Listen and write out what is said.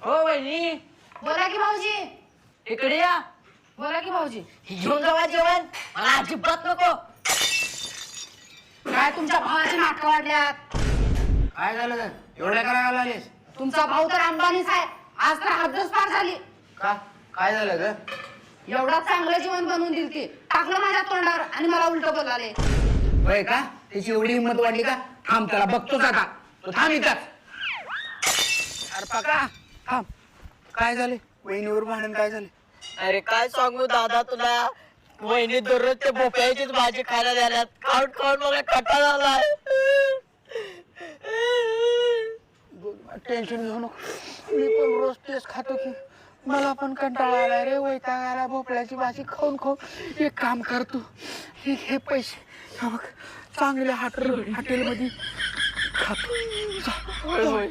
हो वहिनी. बोला की भाऊजी. इकडे या. बोला की भाऊजी. घेऊन जावा जेवण. मला अजिबात नको. काय तुमच्या भावाची नाटकं वाढल्यात? काय झालं ग? एवढ्या करायला लागलीस? तुमचा भाऊ तर अंबानीच आहे. आज तर हद्दच पार झाली. का? काय झालं ग? एवढा चांगलं जीवन बनवून दिल ती टाकलं माझ्या तोंडावर आणि मला उलट बोलाले. होय का? त्याची एवढी हिंमत वाढली का? थांब, त्याला बघतोच आता. तो थांब इथंच. अरे पका थांब. काय झाले? वहिनीवर भांडण काय झाले? अरे काय सांगू दादा तुला. वहिनी दररोज ते भोपळ्याचीच भाजी खायला द्यायला. खाऊन खाऊन मला कंटाळा आलाय. टेन्शन घेऊ नको. मी पण रोज तेच खातो की. मला पण कंटाळा आला रे. वैताग आला भोपळ्याची भाजी खाऊन खाऊन. एक काम करतो, हे पैसे हा बघ चांगल्या हॉटेलमध्ये खातो. होय होय.